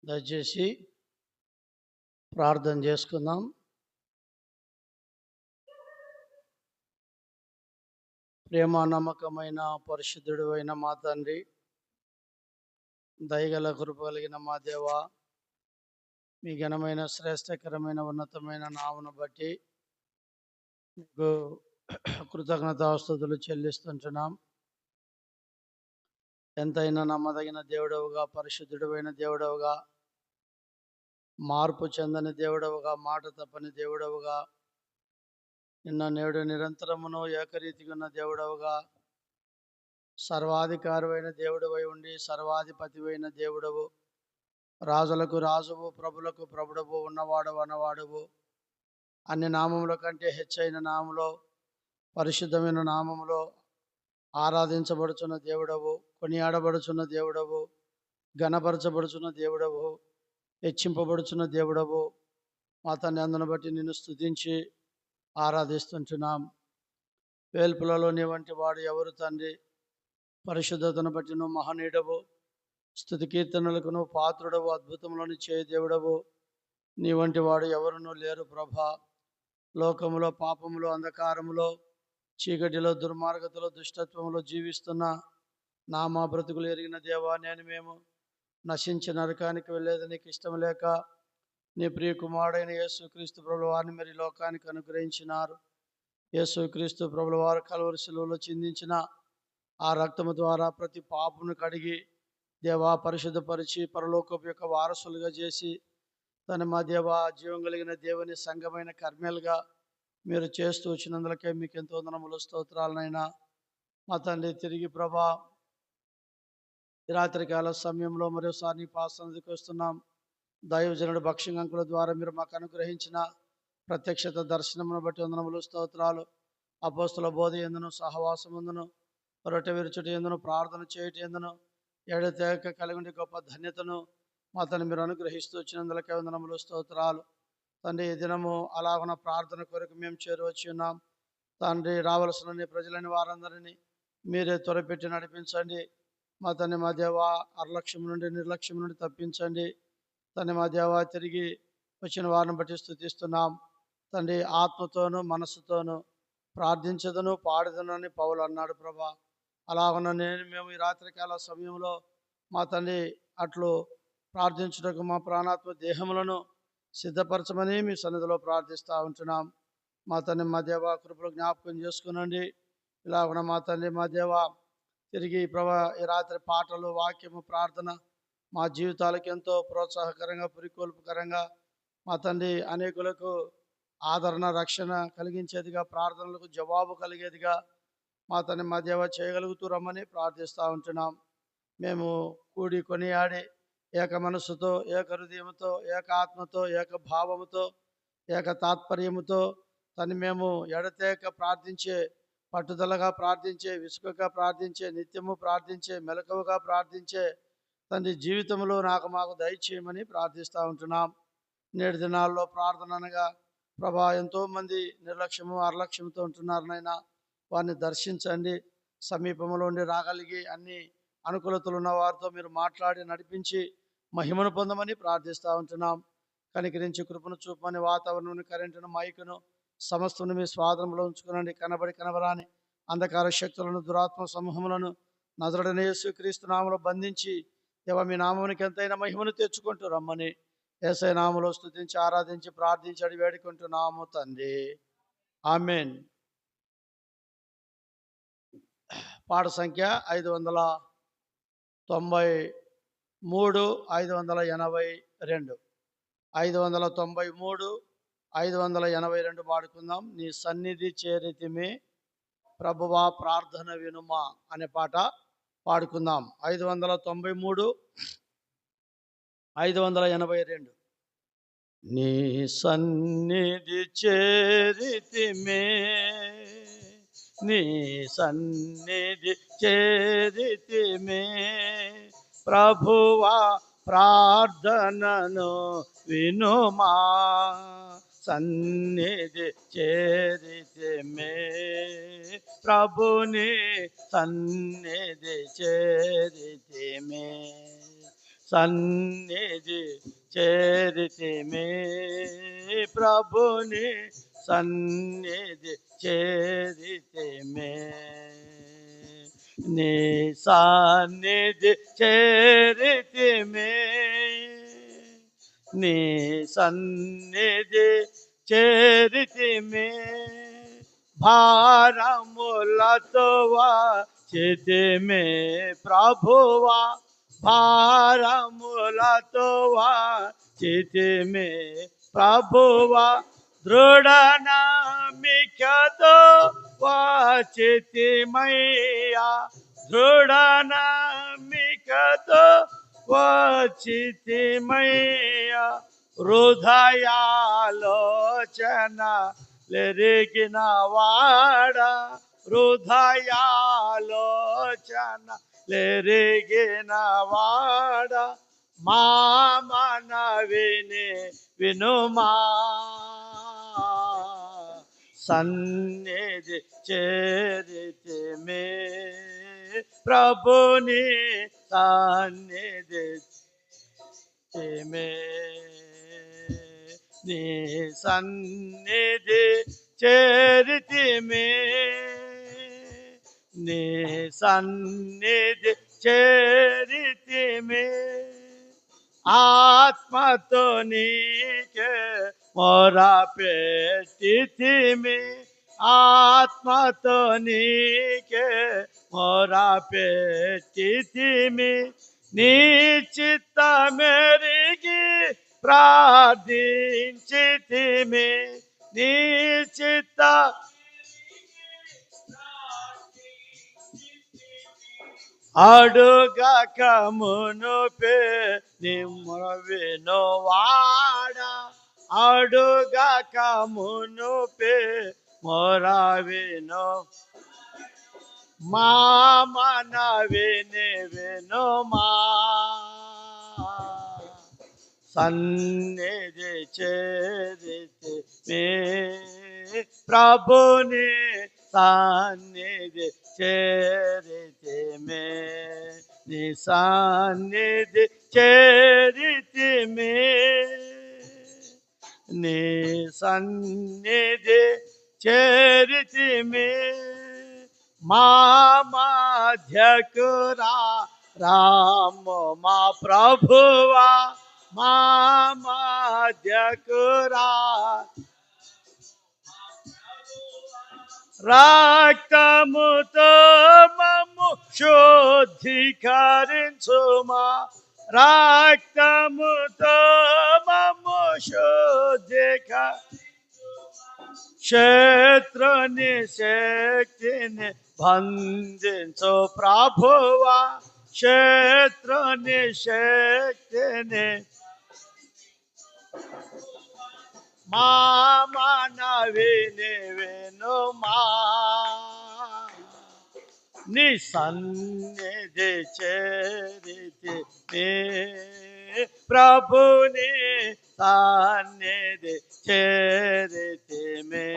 దయచేసి ప్రార్థన చేసుకుందాం. ప్రేమ నమ్మకమైన పరిశుద్ధుడు అయిన మా తండ్రి, దయగల కృప కలిగిన మా దేవ, మీ ఘనమైన శ్రేష్టకరమైన ఉన్నతమైన నామను బట్టి మీకు కృతజ్ఞతాస్తుతులు చెల్లిస్తుంటున్నాం. ఎంతైనా నమ్మదగిన దేవుడవుగా, పరిశుద్ధుడైన దేవుడవుగా, మార్పు చెందని దేవుడవుగా, మాట తప్పని దేవుడవుగా, నిన్న నేడు నిరంతరమును ఏకరీతిగా ఉన్న దేవుడవుగా, సర్వాధికారమైన దేవుడవై ఉండి సర్వాధిపతివైన దేవుడవు, రాజులకు రాజువు, ప్రభులకు ప్రభుడవు, ఉన్నవాడవు అనవాడవు, అన్ని నామముల కంటే హెచ్చైన నామములో, పరిశుద్ధమైన నామములో ఆరాధించబడుచున్న దేవుడవు, కొనియాడబడుచున్న దేవుడవు, ఘనపరచబడుచున్న దేవుడవు, హెచ్చింపబడుచున్న దేవుడవు. మా తండ్రి, అందును బట్టి నిన్ను స్తుతించి ఆరాధిస్తుంటున్నాం. వేల్పులలో నీ వంటి వాడు ఎవరు తండ్రి? పరిశుద్ధతను బట్టి నువ్వు మహనీయుడవు, స్తుతి కీర్తనలకు నువ్వు పాత్రుడవు, అద్భుతములను చేయ దేవుడవు. నీ వంటి వాడు ఎవరునూ లేరు ప్రభా. లోకములో, పాపములో, అంధకారములో, చీకటిలో, దుర్మార్గతలో, దుష్టత్వములో జీవిస్తున్న మా బ్రతుకులు ఎరిగిన దేవా, మేము నశించి నరకానికి వెళ్ళేది నీకు ఇష్టం లేక నీ ప్రియ కుమారుడైన యేసుక్రీస్తు ప్రభుల వారిని మరి లోకానికి అనుగ్రహించినారు. యేసుక్రీస్తు ప్రభుల వారు కల్వరి శిలువలో చిందించిన ఆ రక్తము ద్వారా ప్రతి పాపమును కడిగి దేవా పరిశుద్ధపరిచి పరలోకపు యొక్క వారసులుగా చేసి మా దేవా జీవం కలిగిన దేవుని సంఘమైన కర్మేలుగా మీరు చేస్తూ వచ్చినందులకే మీకు ఎంతో వందనములు, స్తోత్రాలనైనా. మా తండ్రి, తిరిగి ప్రభా ఈ రాత్రికాల సమయంలో మరోసారి నీ పాసన్నిధికి వస్తున్నాం. దైవజనుడు భక్ష్యంకుల ద్వారా మీరు మాకు అనుగ్రహించిన ప్రత్యక్షత దర్శనమును బట్టి వందనములు, స్తోత్రాలు. అపోస్తుల బోధ ఎందును, సహవాసముందును, రొట్టె విరుచుటి ఎందును, ప్రార్థన చేయటి ఎందును ఎడతెగక కలిగి గొప్ప ధన్యతను మా తండ్రి మీరు అనుగ్రహిస్తూ వచ్చినందులకే వందనములు, స్తోత్రాలు. తండ్రి, ఈ దినము అలాగున్న ప్రార్థన కొరకు మేము చేరువచ్చి ఉన్నాం. తండ్రి, రావలసిన నీ ప్రజలని వారందరినీ మీరే త్వరపెట్టి నడిపించండి. మా తండ్రి, మా దేవ, అర్లక్ష్యం నుండి నిర్లక్ష్యం నుండి తప్పించండి. తండ్రి, మా దేవ, తిరిగి వచ్చిన వారిని బట్టి స్తుతిస్తున్నాం. తండ్రి, ఆత్మతోనూ మనస్సుతోనూ ప్రార్థించదను పాడదను అని పౌలు అన్నాడు ప్రభా. అలాగన మేము ఈ రాత్రికాల సమయంలో మా తండ్రి అట్లు ప్రార్థించుటకు మా ప్రాణాత్మ దేహములను సిద్ధపరచమని మీ సన్నిధిలో ప్రార్థిస్తూ ఉంటున్నాం. మా తండ్రి, మా దేవ, కృపలు జ్ఞాపకం చేసుకునండి. ఇలాగున మా తండ్రి, మా దేవ, తిరిగి ప్రభా ఈ రాత్రి పాటలు, వాక్యము, ప్రార్థన మా జీవితాలకు ఎంతో ప్రోత్సాహకరంగా, పురికొల్పుకరంగా మా తండ్రి అనేకులకు ఆదరణ, రక్షణ కలిగించేదిగా, ప్రార్థనలకు జవాబు కలిగేదిగా మా తండ్రి, మా దేవ చేయగలుగుతూ రమ్మని ప్రార్థిస్తూ ఉంటున్నాం. మేము కూడి కొనియాడి ఏక మనస్సుతో, ఏక హృదయంతో, ఏక ఆత్మతో, ఏక భావముతో, ఏక తాత్పర్యముతో తను మేము ఎడతేక ప్రార్థించే, పట్టుదలగా ప్రార్థించే, విసుకగా ప్రార్థించే, నిత్యము ప్రార్థించే, మెలకువగా ప్రార్థించే తండ్రి జీవితంలో మాకు దయచేయమని ప్రార్థిస్తూ ఉంటున్నాం. నేటి దినాల్లో ప్రార్థన అనగా ప్రభా ఎంతోమంది నిర్లక్ష్యము, అర్లక్ష్యంతో ఉంటున్నారనైనా వారిని దర్శించండి. సమీపంలో ఉండి రాగలిగి అన్ని అనుకూలతలు ఉన్న వారితో మీరు మాట్లాడి నడిపించి మహిమను పొందమని ప్రార్థిస్తూ ఉంటున్నాం. కనికరించి కృపను చూపమని వాతావరణం, కరెంటును, మైకును సమస్తను మీ స్వాధీనంలో ఉంచుకునండి. కనబడి కనబరాని అంధకార శక్తులను, దురాత్మ సమూహములను నజరుడైన యేసుక్రీస్తు నామములో బంధించి దేవా మీ నామమునికి ఎంతైనా మహిమను తెచ్చుకుంటూ రమ్మని యేసయ్య నామములో స్తుతించి ఆరాధించి ప్రార్థించి అడిగి వేడుకుంటున్నాము తండ్రి, ఆమేన్. పాట సంఖ్య 593, 582. 593, 582 పాడుకుందాం. నీ సన్నిధి చేరితిమి ప్రభువా ప్రార్థన వినుమా అనే పాట పాడుకుందాం. 593, 582. నీ సన్నిధి చేరితిమే, నీ సన్నిధి చేరితిమే ప్రభువా ప్రార్థనను వినుమా, సన్నిధి చేరితిమే ప్రభుని సన్నిధి చేరితిమే, సన్నిధి చేరితిమే ప్రభుని సన్నిధి చేరితిమే నీ సన్నిధి చేరితిమే నీ సన్నిధి చేరితిమే భారములతో వచ్చితిమే ప్రభువా భారములతో వచ్చితిమే ప్రభువా దృఢనమ్మికతో వచ్చితిమయ్యా దృఢనమ్మికతో వచ్చితిమయ్యా హృదయాలోచన లెరిగిన వాడ హృదయాలోచన లెరిగిన వాడ మా మనవిని వినుమా సన్నిధి చేరితిమే ప్రభుని సన్నిధి నీ సన్నిధి చేరితిమే నీ సన్నిధి చేరితిమే ఆత్మతో నీకే మొరపెట్టితిమి ఆత్మతో నీకే మొరపెట్టితిమి నీ చిత్తమెరిగి ప్రార్థించితిమి నీ చిత్త అడుగక మునుపే నిమ్మవిను వాడ అడుగక మునుపే మొరవిను మా మనవిని వినుమా సన్నిధి చేరితిమే ప్రభుని సన్నిధి చేరితిమే నీ సన్నిధి చేరితిమే నీ సన్నిధి చేరితిమే మా మధ్యకు రాము మా ప్రభువా మా మధ్యకు రక్తముతో మమ్ము శుద్ధీకరించుమా రక్తముతో మమ్ము శత్రుని శక్తిని బంధించు ప్రభువా శత్రుని శక్తిని మా మనవిని వినుమా నీ సన్నిధి చేరితిమే ప్రభుని సన్నిధి చేరితిమే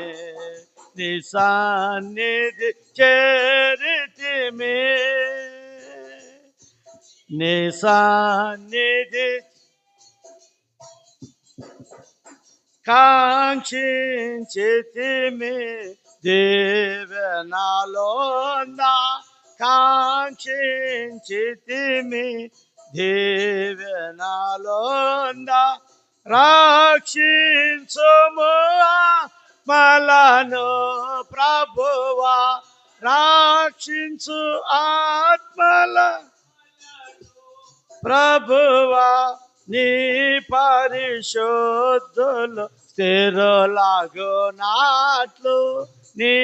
నీ సన్నిధి చేరితిమే నీ సన్నిధి కాంక్షించితిమి దీవెనలోనా కాంక్షించితిమి దీవెనలోనా రక్షించుము ఆత్మలను ప్రభువా రక్షించు ఆత్మల ప్రభువా నీ పరిశుద్ధులు స్థిరులగునట్లు నీ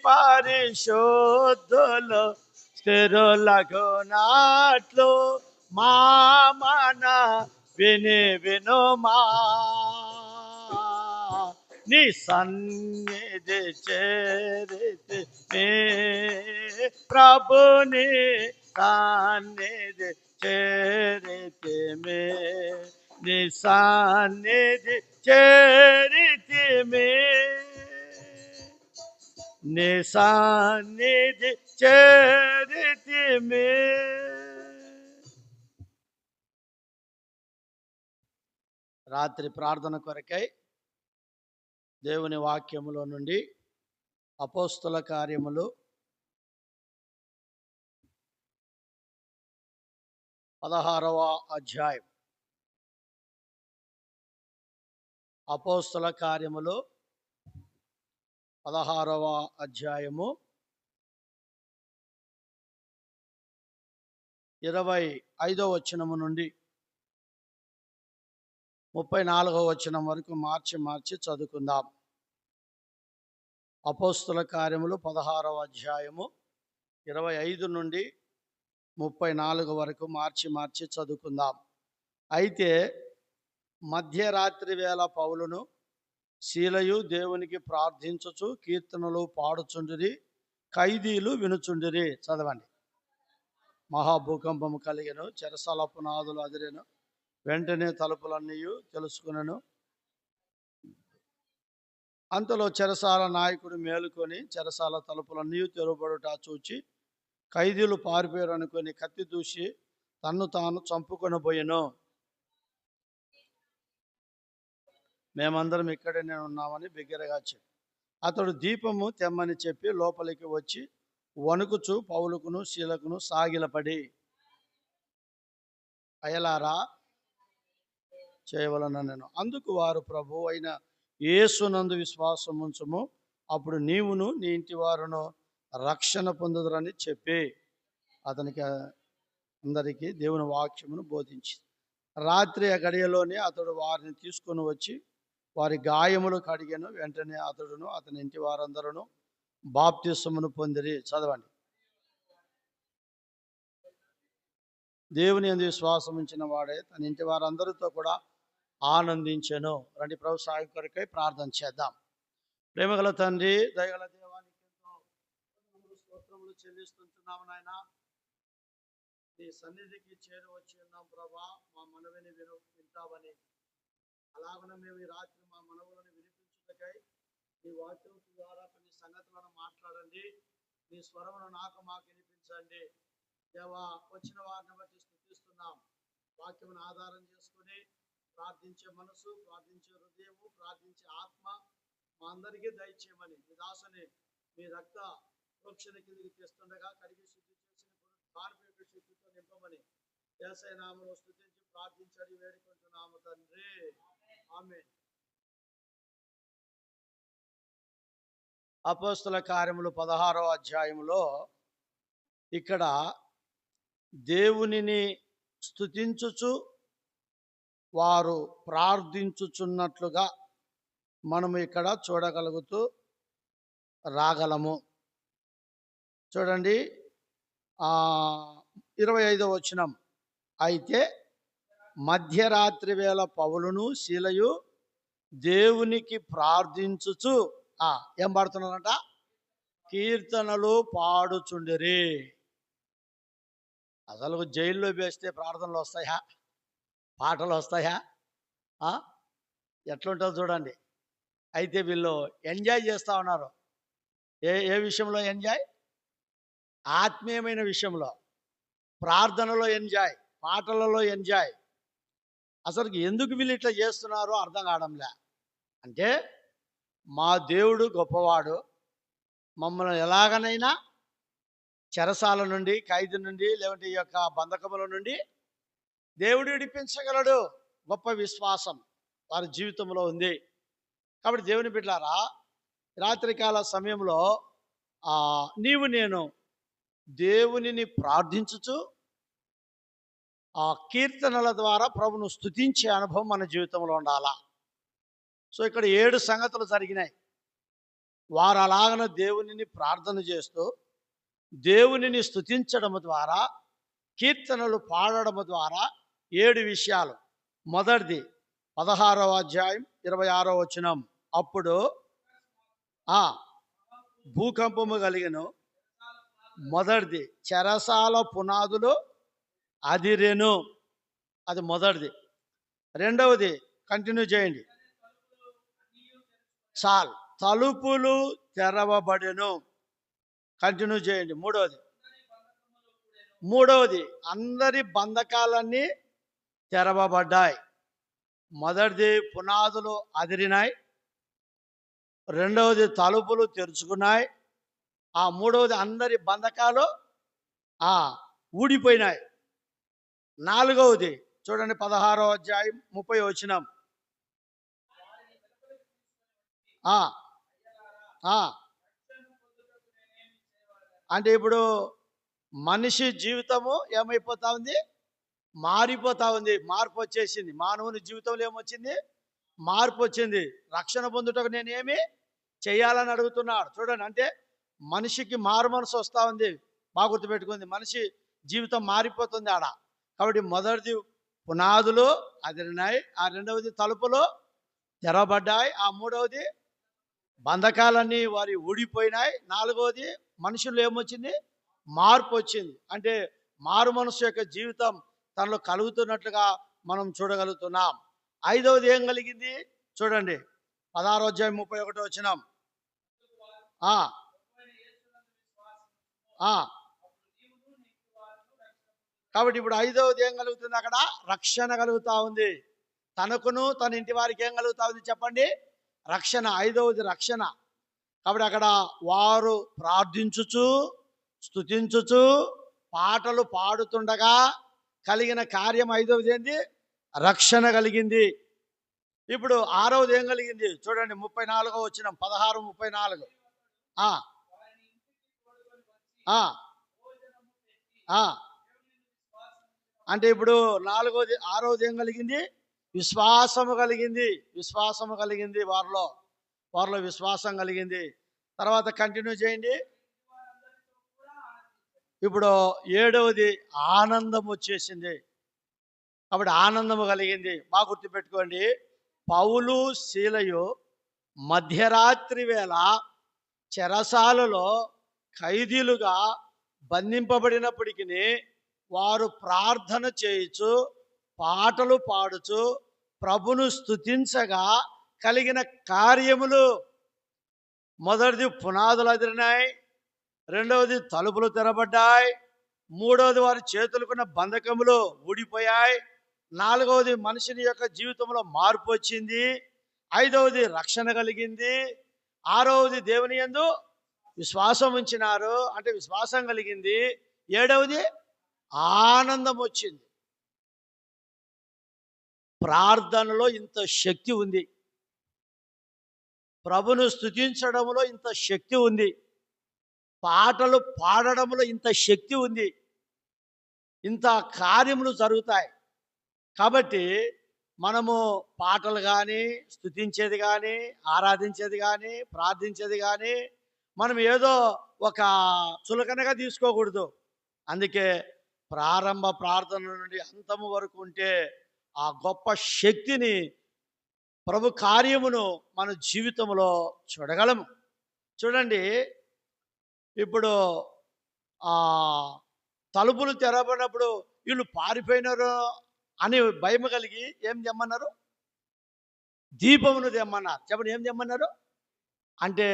పరిశుద్ధులు స్థిరులగునట్లు మా మనవిని వినుమా నీ సన్నిధి చేరితిమే ప్రభుని సన్నిధి చేరితిమే నీ సన్నిధి చేరితిమే నీ సన్నిధి చేరితిమే రాత్రి ప్రార్థన కొరకై దేవుని వాక్యములో నుండి అపోస్తుల కార్యములు 16వ అధ్యాయం. అపోస్తుల కార్యములు 16వ అధ్యాయము 25వ వచనము నుండి 34వ వచనం వరకు మార్చి చదువుకుందాం. అపోస్తుల కార్యములు 16వ అధ్యాయము 25 నుండి 34 వరకు మార్చి చదువుకుందాం. అయితే మధ్యరాత్రి వేళ పౌలును శీలయు దేవునికి ప్రార్థించుచు కీర్తనలు పాడుచుండిరి, ఖైదీలు వినుచుండిరి. చదవండి. మహాభూకంపము కలిగెను, చెరసాల పునాదులు అదిరెను, వెంటనే తలుపులన్నీ తెలుసుకునను. అంతలో చెరసాల నాయకుడు మేలుకొని చెరసాల తలుపులన్నీ తెరవబడుట చూచి ఖైదీలు పారిపోయారు అనుకొని కత్తి దూసి తన్ను తాను చంపుకొని పోయెను. మేమందరం ఇక్కడనే ఉన్నామని బిగ్గరగా చెప్పి అతడు దీపము తెమ్మని చెప్పి లోపలికి వచ్చి వణుకుచు పౌలుకును శీలకును సాగిలపడి, అయలారా చేయవలనను. అందుకు వారు, ప్రభు అయిన యేసునందు విశ్వాసం ఉంచుము, అప్పుడు నీవును నీ ఇంటి వారును రక్షణ పొందుదురని చెప్పి అతనికి అందరికీ దేవుని వాక్యమును బోధించి రాత్రి ఆ గడియలోనే అతడు వారిని తీసుకొని వచ్చి వారి గాయములు కడిగెను. వెంటనే అతడును అతని ఇంటి వారందరూ బాప్తిస్మమును పొందిరి. చదవండి. దేవుని యందు విశ్వాసం ఉంచిన వాడే తన ఇంటి వారందరితో కూడా ఆనందించెను. రండి, ప్రభు సాయం కొరకై ప్రార్థన చేద్దాం. ప్రేమగల తండ్రి, దయగల దేవానికి ఎంతో స్తోత్రములు చెల్లిస్తుంటున్నాము నాయన. నీ సన్నిధికి చేరువచ్చి ఉన్నాం ప్రభా. మా మనవిని వింటావని, అలాగనే మేము ఈ రాత్రి మా మనవులను వినిపించుటకై నీ వాక్యం ద్వారా కొన్ని సంగతులను మాట్లాడండి. నీ స్వరమును మాకు వినిపించండి దేవా. వచ్చిన వారిని బట్టి స్తుతిస్తున్నాం. వాక్యమును ఆధారం చేసుకుని ప్రార్థించే మనసు, ప్రార్థించే హృదయము, ప్రార్థించే ఆత్మ మా అందరికీ దయచేయమని మీ దాసుని మీ రక్త ప్రోక్షణ కిందికి తెస్తుండగా కడిగి శుద్ధి చేసిన కార్మిక శక్తితో నింపమని యేసయ్య నామములో స్తుతించి ప్రార్థించడి వేడుకుంటున్నాము తండ్రి. ఆమేన్. అపోస్తుల కార్యములు 16వ అధ్యాయములో ఇక్కడ దేవునిని స్తుతించుచు వారు ప్రార్థించుచున్నట్లుగా మనము ఇక్కడ చూడగలుగుతూ రాగలము. చూడండి, 25వ వచనం. అయితే మధ్యరాత్రి వేళ పౌలును శీలయు దేవునికి ప్రార్థించుచు ఏం పాడుతున్నారంట? కీర్తనలు పాడుచుండిరి. అసలు జైల్లో వేస్తే ప్రార్థనలు వస్తాయా? పాటలు వస్తాయా? ఎట్లుంటుందో చూడండి. అయితే వీళ్ళు ఎంజాయ్ చేస్తూ ఉన్నారు. ఏ విషయంలో ఎంజాయ్? ఆత్మీయమైన విషయంలో, ప్రార్థనలో ఎంజాయ్, పాటలలో ఎంజాయ్. అసలు ఎందుకు వీళ్ళు ఇట్లా చేస్తున్నారో అర్థం కావడంలే. అంటే మా దేవుడు గొప్పవాడు, మమ్మల్ని ఎలాగనైనా చెరసాల నుండి, ఖైదు నుండి, లేదంటే ఈ యొక్క బంధకముల నుండి దేవుడు విడిపించగలడు. గొప్ప విశ్వాసం వారి జీవితంలో ఉంది. కాబట్టి దేవుని బిడ్డలారా, రాత్రికాల సమయంలో నీవు నేను దేవునిని ప్రార్థించుచు కీర్తనల ద్వారా ప్రభును స్తుతించే అనుభవం మన జీవితంలో ఉండాలా. సో ఇక్కడ 7 సంగతులు జరిగినాయి. వారు అలాగన దేవునిని ప్రార్థన చేస్తూ దేవునిని స్తుతించడం ద్వారా, కీర్తనలు పాడడం ద్వారా 7 విషయాలు. మొదటిది 16వ అధ్యాయం 26వ వచనం. అప్పుడు భూకంపము కలిగెను. మొదటిది చెరసాల పునాదులు అదిరెను. అది మొదటిది. రెండవది కంటిన్యూ చేయండి. తలుపులు తెరవబడెను. కంటిన్యూ చేయండి. మూడవది అందరి బంధకాలన్నీ తెరవబడ్డాయి. మొదటిది పునాదులు అదిరినాయి, రెండవది తలుపులు తెరుచుకున్నాయి, ఆ మూడవది అందరి బంధకాలు ఊడిపోయినాయి. నాలుగవది చూడండి 16వ అధ్యాయం 30వ వచనం. అంటే ఇప్పుడు మనిషి జీవితము ఏమైపోతా ఉంది? మారిపోతా ఉంది. మార్పు వచ్చేసింది. మానవుని జీవితంలో ఏమొచ్చింది? మార్పు వచ్చింది. రక్షణ పొందుటకు నేనేమి చేయాలని అడుగుతున్నాడు. చూడండి, అంటే మనిషికి మారు మనసు వస్తూ ఉంది. బాగా గుర్తుపెట్టుకుంది, మనిషి జీవితం మారిపోతుంది ఆడ. కాబట్టి మొదటిది పునాదులు అదిరినాయి, ఆ రెండవది తలుపులు తెరవబడ్డాయి, ఆ మూడవది బంధకాలన్నీ వారి ఊడిపోయినాయి, నాలుగవది మనుషులు ఏమొచ్చింది? మార్పు వచ్చింది. అంటే మారు మనసు యొక్క జీవితం తనలో కలుగుతున్నట్లుగా మనం చూడగలుగుతున్నాం. ఐదవది ఏం కలిగింది చూడండి, 16వ అధ్యాయం 31వ వచనం. కాబట్టి ఇప్పుడు ఐదవది ఏం కలుగుతుంది? అక్కడ రక్షణ కలుగుతా ఉంది. తనకును తన ఇంటి వారికి ఏం కలుగుతా ఉంది చెప్పండి? రక్షణ. ఐదవది రక్షణ. కాబట్టి అక్కడ వారు ప్రార్థించుచు స్తుతించుచు పాటలు పాడుతుండగా కలిగిన కార్యం ఐదవది ఏంది? రక్షణ కలిగింది. ఇప్పుడు ఆరవది ఏం కలిగింది చూడండి, 34వ వచనం, 16:34. అంటే ఇప్పుడు ఆరవది ఏం కలిగింది? విశ్వాసము కలిగింది. విశ్వాసము కలిగింది, వారిలో విశ్వాసం కలిగింది. తర్వాత కంటిన్యూ చేయండి. ఇప్పుడు ఏడవది ఆనందం వచ్చేసింది. కాబట్టి ఆనందము కలిగింది. బాగా గుర్తుపెట్టుకోండి, పౌలు శీలయు మధ్యరాత్రి వేళ చెరసాలలో ఖైదీలుగా బంధింపబడినప్పటికీ వారు ప్రార్థన చేయుచు పాటలు పాడుచు ప్రభును స్తుతించగా కలిగిన కార్యములు, మొదటిది పునాదులు అదిరినాయి, రెండవది తలుపులు తెరబడ్డాయి, మూడవది వారి చేతులకున్న బంధకములు ఊడిపోయాయి, నాలుగవది మనిషిని యొక్క జీవితంలో మార్పు వచ్చింది, ఐదవది రక్షణ కలిగింది, ఆరవది దేవుని యందు విశ్వాసం ఉంచినారు అంటే విశ్వాసం కలిగింది, ఏడవది ఆనందం వచ్చింది. ప్రార్థనలో ఇంత శక్తి ఉంది, ప్రభును స్తుతించడంలో ఇంత శక్తి ఉంది, పాటలు పాడడంలో ఇంత శక్తి ఉంది, ఇంత కార్యములు జరుగుతాయి. కాబట్టి మనము పాటలు కానీ, స్తుతించేది కానీ, ఆరాధించేది కానీ, ప్రార్థించేది కానీ మనం ఏదో ఒక చులకనగా తీసుకోకూడదు. అందుకే ప్రారంభ ప్రార్థన నుండి అంతము వరకు ఉంటే ఆ గొప్ప శక్తిని, ప్రభు కార్యమును మన జీవితంలో చూడగలము. చూడండి, ఇప్పుడు తలుపులు తెరవబడినప్పుడు వీళ్ళు పారిపోయినారు అని భయం కలిగి ఏం తెమ్మన్నారు? దీపమును తెమ్మన్నారు. చెప్పండి, ఏం తెమ్మన్నారు? అంటే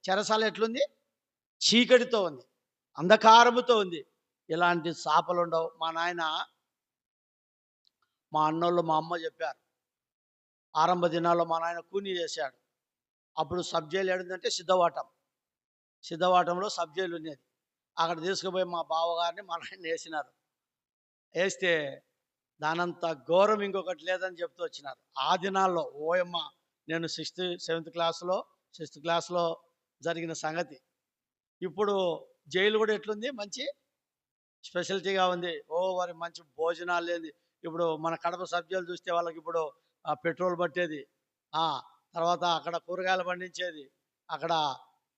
చెరసాల ఎట్లుంది? చీకటితో ఉంది, అంధకారముతో ఉంది. ఇలాంటి చాపలు ఉండవు. మా నాయన, మా అన్నోళ్ళు, మా అమ్మ చెప్పారు, ఆరంభ దినాల్లో మా నాయన కూని చేశాడు. అప్పుడు సబ్ జైలు ఏడుందంటే సిద్ధవాటంలో సబ్ జైలు ఉండేది. అక్కడ తీసుకుపోయి మా బావగారిని మా నాయన వేసినారు. వేస్తే దానంత ఘోరం ఇంకొకటి లేదని చెప్తూ వచ్చినారు. ఆ దినాల్లో ఓయమ్మ, నేను 6th క్లాస్లో జరిగిన సంగతి. ఇప్పుడు జైలు కూడా ఎట్లుంది? మంచి స్పెషాలిటీగా ఉంది. వారి మంచి భోజనాలు లేదు. ఇప్పుడు మన కడప సబ్ జైలు చూస్తే వాళ్ళకి ఇప్పుడు పెట్రోల్ పట్టేది, తర్వాత అక్కడ కూరగాయలు పండించేది, అక్కడ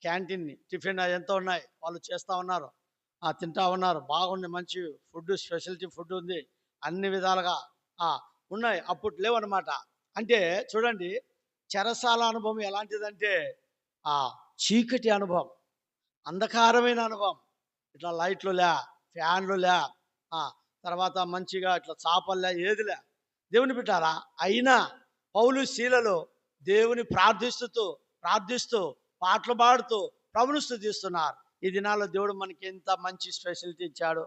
క్యాంటీన్ టిఫిన్ ఎంతో ఉన్నాయి, వాళ్ళు చేస్తూ ఉన్నారు, తింటా ఉన్నారు. బాగుంది, మంచి ఫుడ్, స్పెషాలిటీ ఫుడ్ ఉంది, అన్ని విధాలుగా ఉన్నాయి. అప్పుడు లేవన్నమాట. అంటే చూడండి, చెరసాల అనుభవం ఎలాంటిదంటే చీకటి అనుభవం, అంధకారమైన అనుభవం. ఇట్లా లైట్లు లే, ఫ్యాన్లు లే, తర్వాత మంచిగా ఇట్లా చాపల్లే, ఏదిలే. దేవుని బిడ్డారా, అయినా పౌలు శీలలో దేవుని ప్రార్థిస్తూ పాటలు పాడుతూ ప్రభుని స్తుతిస్తున్నారు. ఈ దినాల్లో దేవుడు మనకి ఎంత మంచి స్పెషాలిటీ ఇచ్చాడు.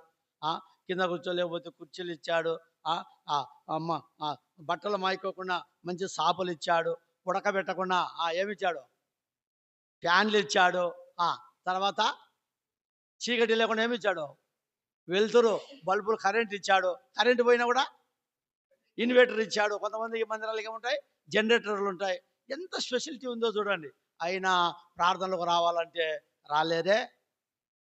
కింద కూర్చోలేకపోతే కుర్చీలు ఇచ్చాడు, ఆ, ఆ, అమ్మ ఆ, బట్టలు మాయికోకుండా మంచి సాపులు ఇచ్చాడు, ఉడకబెట్టకుండా ఏమిచ్చాడు, ఫ్యాన్లు ఇచ్చాడు. ఆ తర్వాత చీకటి లేకుండా ఏమి ఇచ్చాడు, వెలుతురు బల్బులు, కరెంట్ ఇచ్చాడు. కరెంట్ పోయినా కూడా ఇన్వర్టర్ ఇచ్చాడు. కొంతమందికి మందిరాలకి ఏముంటాయి, జనరేటర్లు ఉంటాయి. ఎంత స్పెషాలిటీ ఉందో చూడండి. అయినా ప్రార్థనలకు రావాలంటే రాలేదే.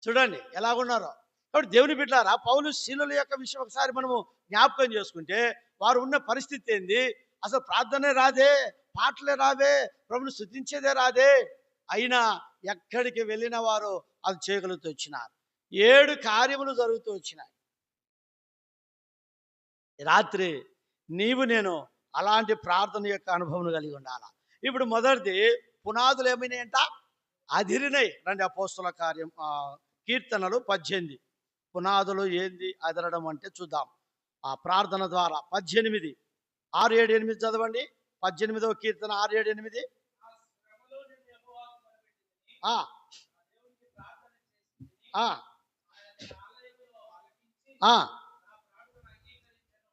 చూడండి ఎలాగున్నారో. కాబట్టి దేవుని బిడ్డలారా, పౌలు శీలుల యొక్క విషయం ఒకసారి మనము జ్ఞాపకం చేసుకుంటే వారు ఉన్న పరిస్థితి ఏంది, అసలు ప్రార్థనే రాదే, పాటలే రావే, ప్రభుని స్తుతించేదే రాదే. అయినా ఎక్కడికి వెళ్ళిన వారు అది చేయగలుగుతూ వచ్చినారు. 7 కార్యములు జరుగుతూ వచ్చినాయి. రాత్రి నీవు నేను అలాంటి ప్రార్థన యొక్క అనుభవం కలిగి ఉండాలి. ఇప్పుడు మొదటిది, పునాదులు ఏమైనాయంట, అదిరినాయి. రండి, అపోస్తుల కార్యం కీర్తనలు 18. పునాదులు ఏంది అదరడం అంటే చూద్దాం. ఆ ప్రార్థన ద్వారా 18, 6, 7, 8 చదవండి. 18వ కీర్తన 6, 7, 8. ఆ ఆ ఆ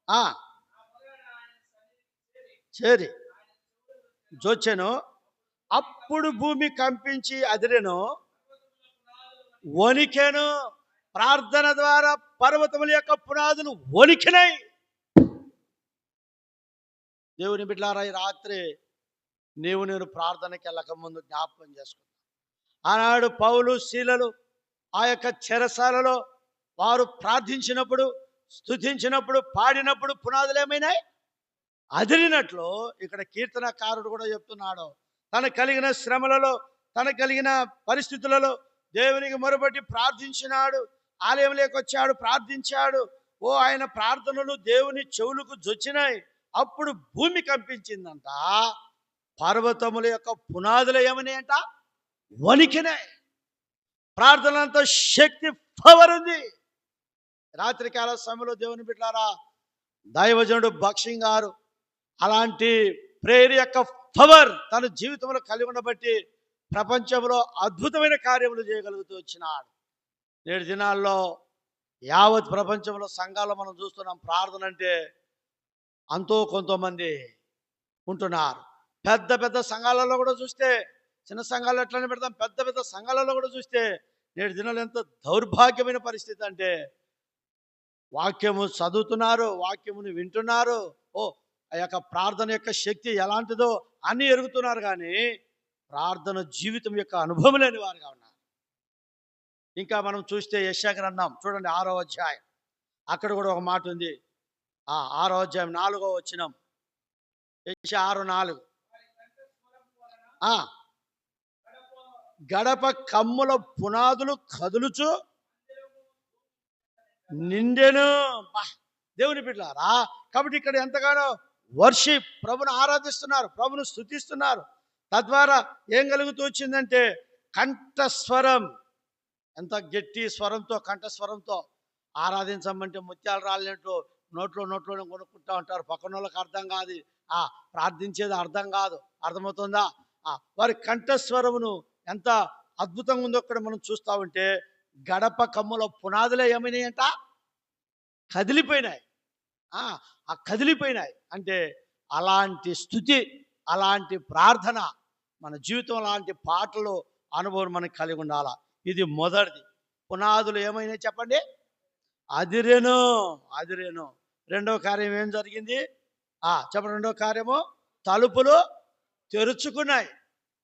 ఆ చేరి జోచెను. అప్పుడు భూమి కంపించి అదిరెను, వణికెను. ప్రార్థన ద్వారా పర్వతముల యొక్క పునాదులు వణికినాయి. దేవుని బిడ్డలారా, ఈ రాత్రి నీవు నేను ప్రార్థనకి వెళ్ళక ముందు జ్ఞాపకం చేసుకున్నాను. ఆనాడు పౌలు శీలలు ఆ యొక్క చెరసాలలో వారు ప్రార్థించినప్పుడు, స్తుతించినప్పుడు, పాడినప్పుడు పునాదులు ఏమైనాయి, అదిరినట్లు ఇక్కడ కీర్తనకారుడు కూడా చెప్తున్నాడు. తనకు కలిగిన శ్రమలలో, తనకు కలిగిన పరిస్థితులలో దేవునికి మొరబట్టి ప్రార్థించినాడు. ఆలయంలోకి వచ్చాడు, ప్రార్థించాడు. ఆయన ప్రార్థనలు దేవుని చెవులకు జొచ్చినాయి. అప్పుడు భూమి కంపించిందంట. పర్వతముల యొక్క పునాదులు ఏమన్నాయంట, వణికినాయి. ప్రార్థనతో శక్తి, పవర్ ఉంది. రాత్రికాల సమయంలో దేవుని బిడ్డలారా, దైవజనుడు భక్సింగ్ గారు అలాంటి ప్రేయర్ యొక్క పవర్ తన జీవితంలో కలిగి ఉండబట్టి ప్రపంచంలో అద్భుతమైన కార్యములు చేయగలుగుతూ వచ్చినాడు. నేటి దినాల్లో యావత్ ప్రపంచంలో సంఘాల్లో మనం చూస్తున్నాం, ప్రార్థన అంటే అంతో కొంతమంది ఉంటున్నారు. పెద్ద పెద్ద సంఘాలలో కూడా చూస్తే, చిన్న సంఘాలు ఎట్లనే పెడతాం, పెద్ద పెద్ద సంఘాలలో కూడా చూస్తే నేటి దినాలు ఎంత దౌర్భాగ్యమైన పరిస్థితి అంటే, వాక్యము చదువుతున్నారు, వాక్యమును వింటున్నారు, ఆ యొక్క ప్రార్థన యొక్క శక్తి ఎలాంటిదో అన్నీ ఎరుగుతున్నారు, కానీ ప్రార్థన జీవితం యొక్క అనుభవం లేని వారుగా ఉన్నారు. ఇంకా మనం చూస్తే యెషయా గ్రంథం చూడండి, 6వ అధ్యాయం. అక్కడ కూడా ఒక మాట ఉంది. 6వ అధ్యాయం 4వ వచనం. యెషయా 6:4. గడప కమ్ముల పునాదులు కదులుచు నిండెను. దేవుని బిడ్డలారా, కాబట్టి ఇక్కడ ఎంతగానో వర్షిప్, ప్రభును ఆరాధిస్తున్నారు, ప్రభును స్తుతిస్తున్నారు. తద్వారా ఏం కలుగుతూ వచ్చిందంటే కంఠస్వరం, ఎంత గట్టి స్వరంతో, కంఠస్వరంతో ఆరాధించమంటే ముత్యాలు రాలినట్టు నోట్లోనే కొనుక్కుంటా ఉంటారు. పక్కన వాళ్ళకి అర్థం కాదు, ప్రార్థించేది అర్థం కాదు. అర్థమవుతుందా? వారి కంఠస్వరమును ఎంత అద్భుతంగా ఉందో అక్కడ మనం చూస్తూ ఉంటే, గడప కమ్ముల పునాదులే ఏమైనాయంట, కదిలిపోయినాయి. కదిలిపోయినాయి అంటే అలాంటి స్తుతి, అలాంటి ప్రార్థన, మన జీవితం లాంటి పాటలు అనుభవం మనకు కలిగి ఉండాలా. ఇది మొదటిది. పునాదులు ఏమైనా చెప్పండి, అదిరేను. రెండవ కార్యం ఏం జరిగింది చెప్పండి. రెండవ కార్యము, తలుపులు తెరుచుకున్నాయి.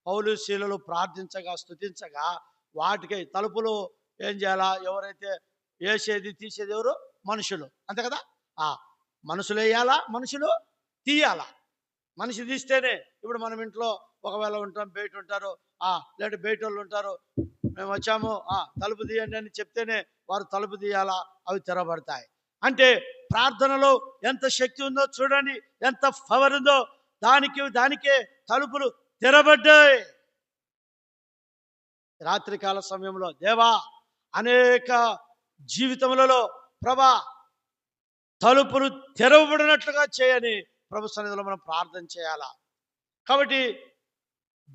పౌలు శీలలు ప్రార్థించగా, స్తుతించగా వాటికి తలుపులు ఏం చేయాలా, ఎవరైతే వేసేది తీసేది ఎవరు, మనుషులు, అంతే కదా. మనుషులు వేయాలా, మనుషులు తీయాలా. మనిషి తీస్తేనే, ఇప్పుడు మనం ఇంట్లో ఒకవేళ ఉంటాం, బయట ఉంటారు, లేదంటే బయట వాళ్ళు ఉంటారు, మేము వచ్చాము తలుపు తీయండి అని చెప్తేనే వారు తలుపు తీయాలా, అవి తెరబడతాయి. అంటే ప్రార్థనలో ఎంత శక్తి ఉందో చూడండి, ఎంత పవర్ ఉందో. దానికే తలుపులు తెరబడ్డాయి. రాత్రికాల సమయంలో దేవా, అనేక జీవితములలో ప్రభా తలుపులు తెరవబడినట్లుగా చేయని ప్రభు సన్నిధిలో మనం ప్రార్థన చేయాలా. కాబట్టి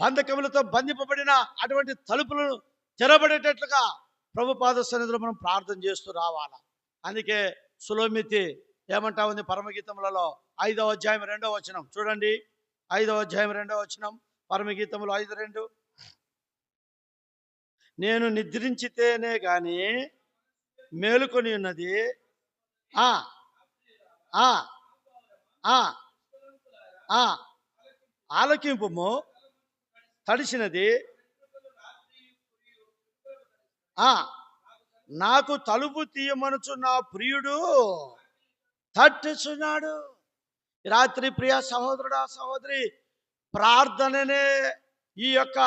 బంధకములతో బంధింపబడిన అటువంటి తలుపులను తెరబడేటట్లుగా ప్రభు పాద సన్నిధిలో మనం ప్రార్థన చేస్తూ రావాలా. అందుకే సులోమితి ఏమంటా ఉంది పరమగీతములలో 5వ అధ్యాయం 2వ వచనం చూడండి. 5వ అధ్యాయం 2వ వచనం, పరమగీతములు 5:2. నేను నిద్రించితేనే గాని మేలుకొని ఉన్నది. ఆ ఆ ఆ ఆ ఆలకింపుము, తడిసినది. ఆ నాకు తలుపు తీయమనుచు నా ప్రియుడు తట్టుచున్నాడు. రాత్రి ప్రియ సహోదరుడా సహోదరి, ప్రార్థననే ఈ యొక్క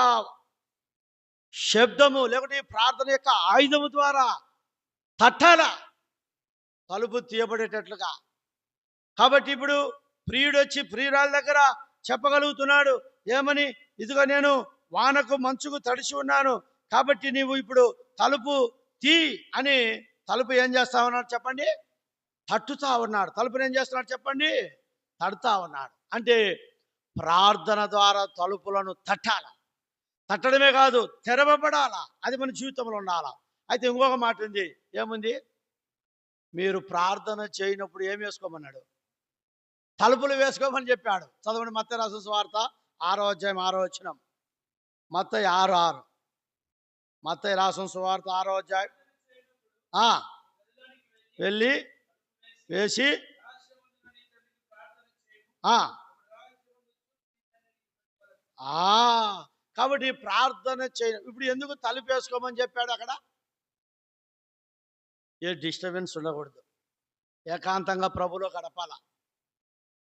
శబ్దము లేకపోతే ఈ ప్రార్థన యొక్క ఆయుధము ద్వారా తట్టాల, తలుపు తీయబడేటట్లుగా. కాబట్టి ఇప్పుడు ప్రియుడు వచ్చి ప్రియురాల దగ్గర చెప్పగలుగుతున్నాడు ఏమని? ఇదిగో నేను వానకు మంచుకు తడిసి ఉన్నాను, కాబట్టి నీవు ఇప్పుడు తలుపు తీ అని. తలుపు ఏం చేస్తా ఉన్నాడు చెప్పండి? తట్టుతా ఉన్నాడు. తలుపుని ఏం చేస్తున్నాడు చెప్పండి? తడుతా ఉన్నాడు. అంటే ప్రార్థన ద్వారా తలుపులను తట్టాల. తట్టడమే కాదు, తెరవబడాలా. అది మన జీవితంలో ఉండాలా. అయితే ఇంకొక మాట ఉంది. ఏముంది? మీరు ప్రార్థన చేయనప్పుడు ఏం వేసుకోమన్నాడు? తలుపులు వేసుకోమని చెప్పాడు. చదవండి మత్తయి రాసిన సువార్త 6వ అధ్యాయం 6వ వచనం. మత్తయి 6:6. మత్తయి రాసిన సువార్త 6వ అధ్యాయం. వెళ్ళి వేసి కాబట్టి ప్రార్థన చేయ. ఇప్పుడు ఎందుకు తలుపు వేసుకోమని చెప్పాడు అక్కడ? ఏ డిస్టర్బెన్స్ ఉండకూడదు. ఏకాంతంగా ప్రభులో గడపాలా,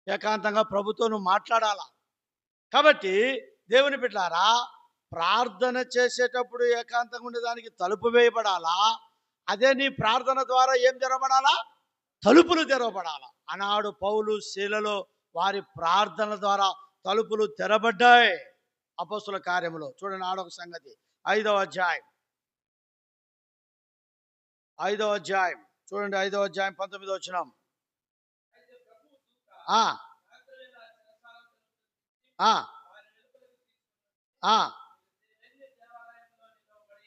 ఏకాంతంగా ప్రభుతో నువ్వు మాట్లాడాలా. కాబట్టి దేవుని బిడ్డలారా, ప్రార్థన చేసేటప్పుడు ఏకాంతంగా ఉండేదానికి తలుపు వేయబడాలా. అదే నీ ప్రార్థన ద్వారా ఏం తెరవబడాలా? తలుపులు తెరవబడాలా. ఆనాడు పౌలు శీలలో వారి ప్రార్థన ద్వారా తలుపులు తెరబడ్డాయి. అపోస్తుల కార్యములో చూడండి, ఆడొక సంగతి. 5వ అధ్యాయం చూడండి. 5వ అధ్యాయం 19వ వచనం.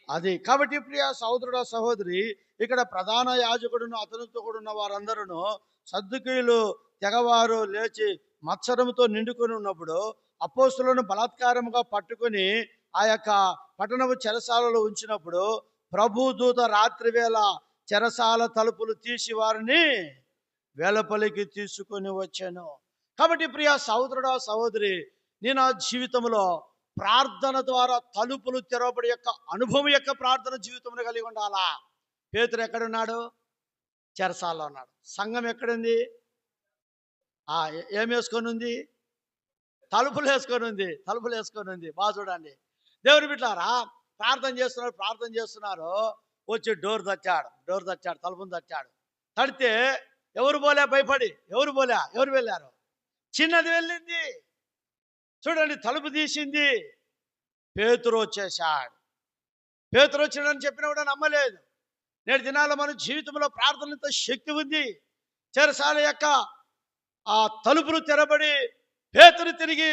అది కాబట్టి ప్రియ సహోదరుడ సహోదరి, ఇక్కడ ప్రధాన యాజకుడును అతనితో కూడా ఉన్న వారందరూ సద్దుకీయులు తెగవారు లేచి మత్సరముతో నిండుకొని ఉన్నప్పుడు అపోస్తులను బలాత్కారముగా పట్టుకొని ఆ యొక్క పట్టణపు చెరసాలలో ఉంచినప్పుడు ప్రభుదూత రాత్రి వేళ చెరసాల తలుపులు తీసి వారిని వెలుపలికి తీసుకొని వచ్చాను. కాబట్టి ప్రియ సహోదరుడ సహోదరి, నేను నా జీవితంలో ప్రార్థన ద్వారా తలుపులు తెరవబడి యొక్క అనుభవం యొక్క ప్రార్థన జీవితంలో కలిగి ఉండాలా. పేతురు ఎక్కడున్నాడు? చెరసాలలో ఉన్నాడు. సంఘం ఎక్కడుంది? ఏం వేసుకొని ఉంది? తలుపులు వేసుకొని ఉంది. బాగా చూడండి దేవుని బిడ్డలారా, ప్రార్థన చేస్తున్నారు. వచ్చి డోర్ తట్టాడు, తలుపును తట్టాడు. తడితే ఎవరు పోలే, భయపడి ఎవరు వెళ్ళారు? చిన్నది వెళ్ళింది. చూడండి, తలుపు తీసింది. పేతురు వచ్చేసాడు. పేతురు వచ్చాడని చెప్పినా కూడా నమ్మలేదు. నేటి దినాల్లో మన జీవితంలో ప్రార్థనతో శక్తి ఉంది. చెరసాల యొక్క ఆ తలుపులు తెరబడి పేతురు తిరిగి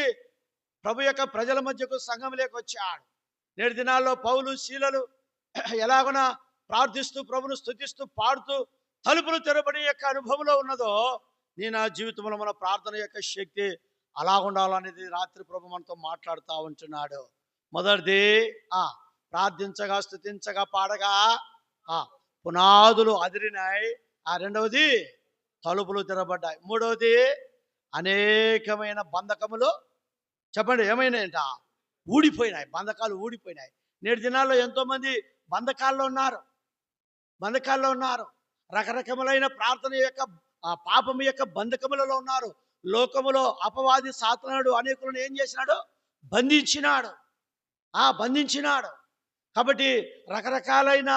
ప్రభు యొక్క ప్రజల మధ్యకు సంఘంలోకి వచ్చాడు. నేటి దినాల్లో పౌలు శీలలు ఎలాగునా ప్రార్థిస్తూ ప్రభును స్తుతిస్తూ పాడుతూ తలుపులు తెరబడి యొక్క అనుభవంలో ఉన్నదో, నా జీవితంలో మన ప్రార్థన యొక్క శక్తి అలా ఉండాలనేది రాత్రి ప్రభు మనతో మాట్లాడుతూ ఉంటున్నాడు. మొదటిది ప్రార్థించగా స్తుతించగా పాడగా పునాదులు అదిరినాయి. రెండవది తలుపులు తెరబడ్డాయి. మూడవది అనేకమైన బంధకములు చెప్పండి ఏమైనాయంట? ఊడిపోయినాయి. బంధకాలు ఊడిపోయినాయి. నేటి దినాల్లో ఎంతోమంది బంధకాల్లో ఉన్నారు. రకరకములైన ప్రార్థన యొక్క పాపం యొక్క బంధకములలో ఉన్నారు. లోకములో అపవాది సాతానుడు అనేకులను ఏం చేసినాడు? బంధించినాడు. కాబట్టి రకరకాలైన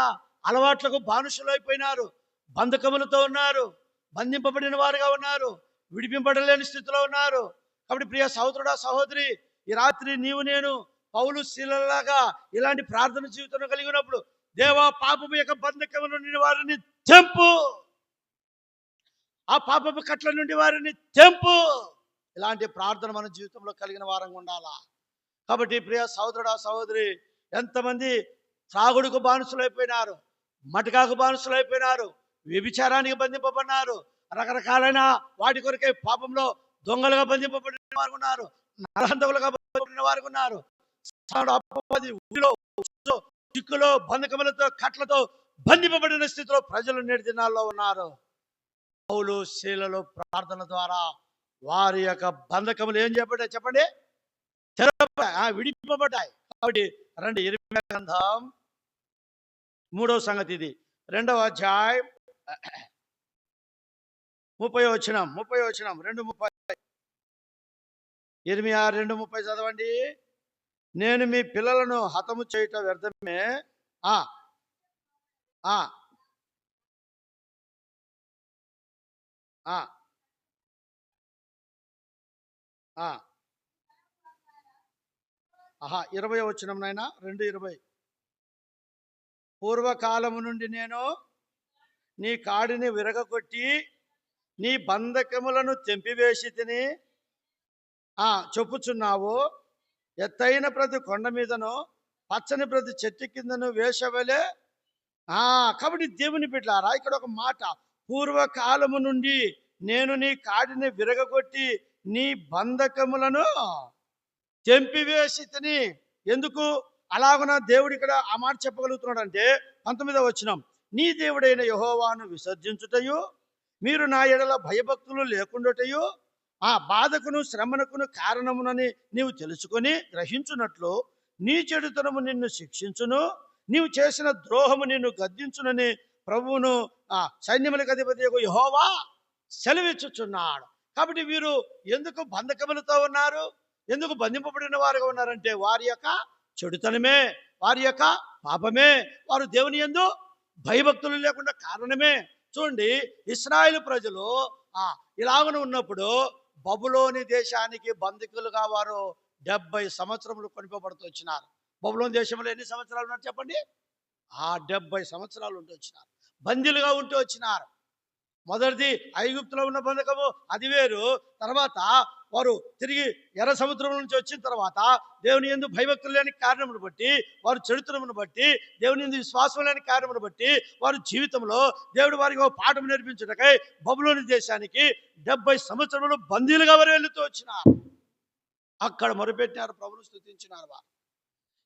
అలవాట్లకు బానిసలైపోయినారు. బంధకములతో ఉన్నారు. బంధింపబడిన వారుగా ఉన్నారు. విడిపింపడలేని స్థితిలో ఉన్నారు. కాబట్టి ప్రియ సహోదరుడా సహోదరి, ఈ రాత్రి నీవు నేను పౌలు శీలలాగా ఇలాంటి ప్రార్థన జీవితంలో కలిగి ఉన్నప్పుడు, దేవా పాపము యొక్క బంధకము నుండి వారిని తెంపు, ఆ పాపపు కట్ల నుండి వారిని తెంపు. ఇలాంటి ప్రార్థన మన జీవితంలో కలిగిన వారంగా ఉండాలా. కాబట్టి ప్రియ సహోదరుడా సహోదరి, ఎంతమంది త్రాగుడుకు బానిసలైపోయినారు, మటకాకు బానిసలైపోయినారు, వ్యభిచారానికి బంధింపబడినారు, రకరకాలైన వాటి కొరకే పాపంలో దొంగలుగా బంధింపబడిన వారు ఉన్నారు, నరహంతకులుగా బంధింపబడిన వారు ఉన్నారు, అపవాది ఊరిలో, చిక్కులో, బంధకములతో, కట్లతో బంధింపబడిన స్థితిలో ప్రజలు నేటి దినాల్లో ఉన్నారు. పౌలు శీలలు ప్రార్థన ద్వారా వారి యొక్క బంధకములు ఏం చేయబడ్డాయి చెప్పండి? విడిపింపబడ్డాయి. కాబట్టి రండి, ఇర్మియా గ్రంథం 3వ సంగతి ఇది, 2వ అధ్యాయం 30వ వచనం, 2:30. ఇర్మియా 2:30 చదవండి. నేను మీ పిల్లలను హతము చేయుట వ్యర్థమే. ఆ ఆ ఆ ఆ 20వ వచనం నాయన, 2:20. పూర్వకాలము నుండి నేను నీ కాడిని విరగొట్టి నీ బంధకములను తెంపివేసి తిని చెప్పుచున్నావు. ఎత్తైన ప్రతి కొండ మీదను పచ్చని ప్రతి చెట్టు కిందను వేసవలే. కాబట్టి దేవుని బిడ్డలారా, ఇక్కడ ఒక మాట, పూర్వకాలము నుండి నేను నీ కాడిని విరగొట్టి నీ బంధకములను తెంపివేసి తిని. ఎందుకు అలాగున దేవుడు ఇక్కడ ఆ మాట చెప్పగలుగుతున్నాడు అంటే 19వ వచనం, నీ దేవుడైన యెహోవాను విసర్జించుటయు మీరు నా ఎడల భయభక్తులు లేకుండాటయు బాధకును శ్రమనకును కారణమునని నీవు తెలుసుకొని గ్రహించున్నట్లు నీ చెడుతనము నిన్ను శిక్షించును, నీవు చేసిన ద్రోహము నిన్ను గద్దించునని ప్రభువును సైన్యములకు అధిపతి యెహోవా సెలవిచ్చుచున్నాడు. కాబట్టి వీరు ఎందుకు బంధకములతో ఉన్నారు, ఎందుకు బంధింపబడిన వారుగా ఉన్నారంటే వారి యొక్క చెడుతనమే, వారి యొక్క పాపమే, వారు దేవుని యందు భయభక్తులు లేకుండా కారణమే. చూడండి, ఇశ్రాయేలు ప్రజలు ఇలాగనే ఉన్నప్పుడు బబులోని దేశానికి బంధికులుగా వారు 70 సంవత్సరములు కొనిపోబడుతూ వచ్చినారు. బబులోని దేశంలో ఎన్ని సంవత్సరాలు ఉన్నారు చెప్పండి? 70 సంవత్సరాలు ఉంటూ వచ్చినారు, బందీలుగా ఉంటూ వచ్చినారు. మొదటిది ఐగుప్తులో ఉన్న బంధకము, అది వేరు. తర్వాత వారు తిరిగి ఎర్ర సముద్రం నుంచి వచ్చిన తర్వాత దేవుని యందు భయభక్తులు లేని కారణమును బట్టి, వారు చెడుతనమును బట్టి, దేవుని యందు విశ్వాసం లేని కారణమును బట్టి వారు జీవితంలో దేవుడు వారికి ఒక పాఠం నేర్పించుటకై బబులోని దేశానికి 70 సంవత్సరములు బందీలుగా వారు వెళుతూ వచ్చినారు. అక్కడ మొరుపెట్టినారు, ప్రభువును స్తుతించినారు. వారు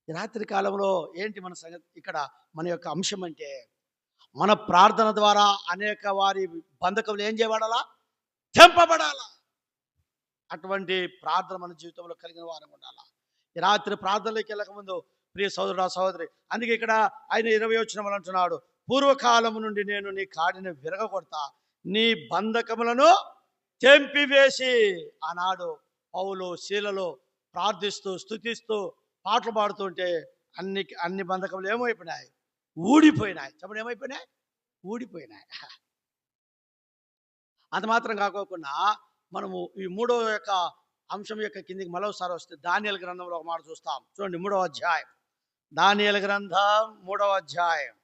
ఈ రాత్రి కాలంలో ఏంటి మన సంగతి? ఇక్కడ మన యొక్క అంశం అంటే, మన ప్రార్థన ద్వారా అనేక వారి బంధకములు ఏం చేయబడాలా? తెంపబడాలా. అటువంటి ప్రార్థన మన జీవితంలో కలిగిన వారం ఉండాలా. ఈ రాత్రి ప్రార్థనలోకి వెళ్ళక ముందు ప్రియ సోదరుడు సహోదరి, అందుకే ఇక్కడ ఆయన 20వ వచనములు అంటున్నాడు, పూర్వకాలము నుండి నేను నీ కాడిని విరగొడతా, నీ బంధకములను తెంపివేసి. ఆనాడు పౌలు శీలలు ప్రార్థిస్తూ స్తుతిస్తూ పాటలు పాడుతుంటే అన్ని బంధకములు ఏమైపోయినాయి? ఊడిపోయినాయి. చెప్పండి, ఏమైపోయినాయి? ఊడిపోయినాయి. అది మాత్రం కాకోకుండా మనము ఈ 3వ యొక్క అంశం యొక్క కిందికి మరోసారి వస్తే దానియేలు గ్రంథంలో ఒక మాట చూస్తాం. చూడండి, 3వ అధ్యాయం, దానియేలు గ్రంథం 3వ అధ్యాయం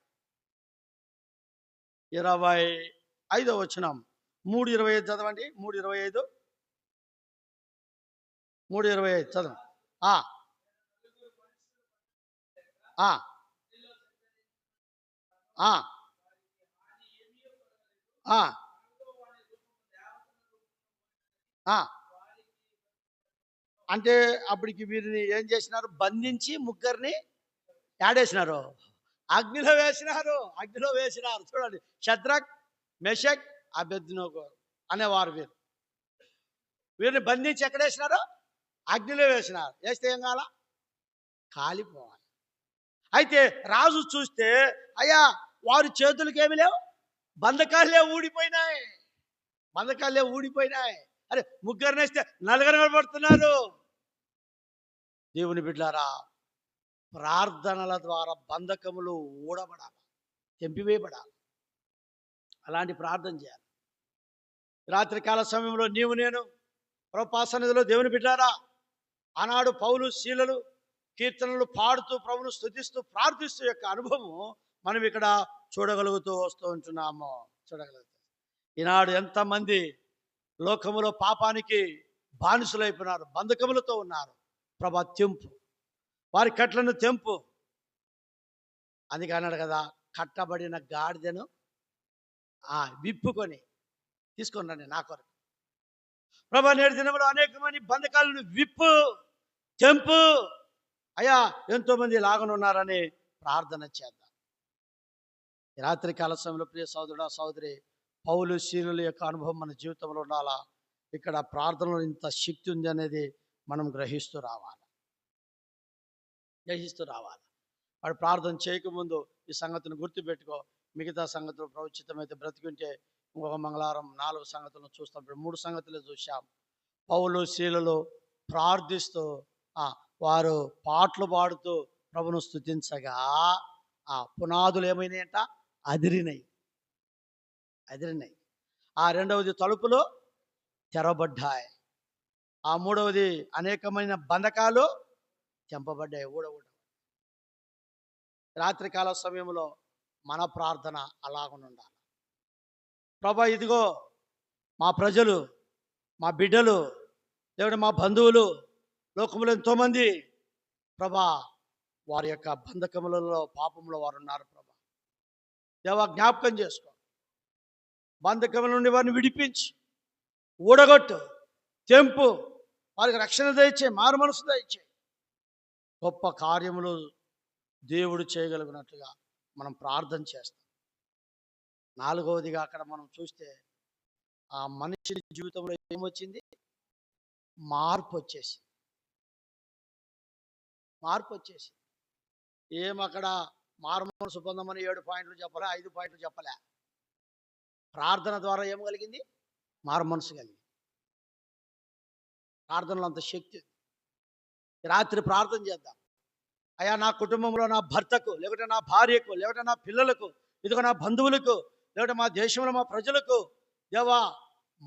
25వ వచనం, 3:25 చదవండి. 3:25 చదవండి. అంటే అప్పటికి వీరిని ఏం చేసినారు? బంధించి ముగ్గురిని యాడేసినారు, అగ్నిలో వేసినారు. చూడండి, షద్రక్, మెషక్, అబేద్నెగో అనేవారు వీరిని బంధించి ఎక్కడ వేసినారు? అగ్నిలో వేసినారు. వేస్తే ఏం కావాలా? కాలిపోవాలి. అయితే రాజు చూస్తే, అయ్యా వారి చేతులకి ఏమి లేవు, బంధకాలే ఊడిపోయినాయి. అరే, ముగ్గురిని వేస్తే నలుగురు నిలబడుతున్నారు. దేవుని బిడ్డలారా, ప్రార్థనల ద్వారా బంధకములు ఊడబడాలి, తెంపివేయబడాలి. అలాంటి ప్రార్థన చేయాలి. రాత్రికాల సమయంలో నీవు నేను ప్రభువా సన్నిధిలో దేవుని బిడ్డలారా, ఆనాడు పౌలు శీలలు కీర్తనలు పాడుతూ ప్రభువును స్తుతిస్తూ ప్రార్థిస్తూ యొక్క అనుభవం మనం ఇక్కడ చూడగలుగుతూ వస్తూ ఉంటున్నాము. ఈనాడు ఎంతమంది లోకములో పాపానికి బానిసలైపోయినారు, బంధకములతో ఉన్నారు. ప్రభా తెంపు, వారి కట్లను తెంపు. అందుకే అన్నాడు కదా, కట్టబడిన గాడిదను విప్పుకొని తీసుకొని నా కొరకు. ప్రభా, నేడు దినంలో అనేకమంది బంధకాలను విప్పు, తెంపు. అయ్యా, ఎంతోమంది లాగనున్నారని ప్రార్థన చేద్దాం. ఈ రాత్రి కాల సమయంలో ప్రియ సోదరుడా, సోదరి, పౌలు శీలుల యొక్క అనుభవం మన జీవితంలో ఉండాలా. ఇక్కడ ప్రార్థనలో ఇంత శక్తి ఉంది అనేది మనం గ్రహిస్తూ రావాలి. వాడు ప్రార్థన చేయకముందు ఈ సంగతిని గుర్తుపెట్టుకో. మిగతా సంగతులు ప్రవచితమైతే బ్రతికుంటే ఇంకొక మంగళవారం 4 సంగతులను చూస్తాం. ఇప్పుడు 3 సంగతులు చూసాం. పౌలు శీలులు ప్రార్థిస్తూ వారు పాటలు పాడుతూ ప్రభును స్తుతించగా ఆ పునాదులు ఏమైనాయంట? అదిరినాయి. ఆ రెండవది తలుపులు తెరవబడ్డాయి. ఆ మూడవది అనేకమైన బంధకాలు చెంపబడ్డాయి. రాత్రికాల సమయంలో మన ప్రార్థన అలాగనుండాలి. ప్రభా, ఇదిగో మా ప్రజలు, మా బిడ్డలు, దేవుడు మా బంధువులు లోకములో ఎంతోమంది ప్రభా వారి యొక్క బంధకములలో, పాపంలో వారు ఉన్నారు. ప్రభా, దేవా, జ్ఞాపకం చేసుకో. బంధకముల నుండి వారిని విడిపించి ఊడగొట్టు, తెంపు, వారికి రక్షణ దయచే, మారు మనసు దయచే. గొప్ప కార్యములు దేవుడు చేయగలిగినట్లుగా మనం ప్రార్థన చేస్తాం. 4వదిగా అక్కడ మనం చూస్తే ఆ మనిషి జీవితంలో ఏమొచ్చింది? మార్పు వచ్చేసి అక్కడ మారు మనసు పొందమని 7 పాయింట్లు చెప్పలే, 5 పాయింట్లు చెప్పలే. ప్రార్థన ద్వారా ఏం కలిగింది? మారు మనసు కలిగింది. ప్రార్థనలో అంత శక్తి. రాత్రి ప్రార్థన చేద్దాం. అయ్యా, నా కుటుంబంలో నా భర్తకు, లేకుంటే నా భార్యకు, లేకుంటే నా పిల్లలకు, ఇదిగో నా బంధువులకు, లేకుంటే మా దేశంలో మా ప్రజలకు దేవా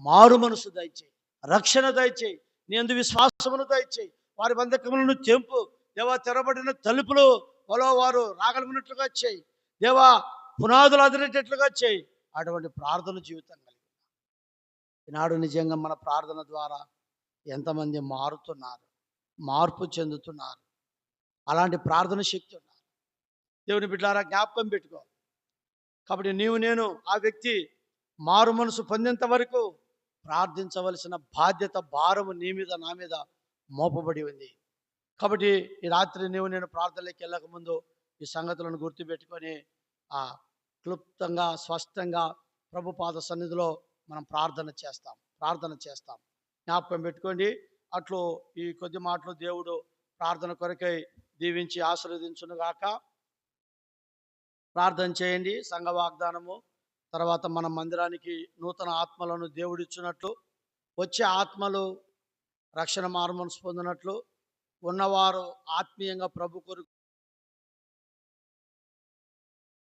మారు మనసు దయచేయి, రక్షణ దయచేయి, నీ యందు విశ్వాసమును దయచేయి. వారి బంధకములను తెంపు దేవా. తెరబడిన తలుపులు వారు రాగలిగినట్లుగా చేయి దేవా. పునాదులు అదిరేటట్లుగా చేయి. అటువంటి ప్రార్థన జీవితం కలిగి ఈనాడు నిజంగా మన ప్రార్థన ద్వారా ఎంతమంది మారుతున్నారు, మార్పు చెందుతున్నారు. అలాంటి ప్రార్థన శక్తి ఉన్నారు. దేవుని బిడ్డలారా, జ్ఞాపకం పెట్టుకో. కాబట్టి నేను ఆ వ్యక్తి మారు మనసు పొందేంత వరకు ప్రార్థించవలసిన బాధ్యత, భారము నీ మీద, నా మీద మోపబడి ఉంది. కాబట్టి ఈ రాత్రి నేను ప్రార్థనలోకి వెళ్ళక ముందు ఈ సంగతులను గుర్తుపెట్టుకొని క్లుప్తంగా, స్పష్టంగా ప్రభు పాద సన్నిధిలో మనం ప్రార్థన చేస్తాం. జ్ఞాపకం పెట్టుకోండి. అట్లు ఈ కొద్ది మాటలు దేవుడు ప్రార్థన కొరకై దీవించి ఆశీర్వదించునుగాక. ప్రార్థన చేయండి. సంఘ వాగ్దానము తర్వాత మన మందిరానికి నూతన ఆత్మలను దేవుడిచ్చినట్లు, వచ్చే ఆత్మలు రక్షణ మారు మనసు పొందినట్లు, ఉన్నవారు ఆత్మీయంగా ప్రభు కొరకు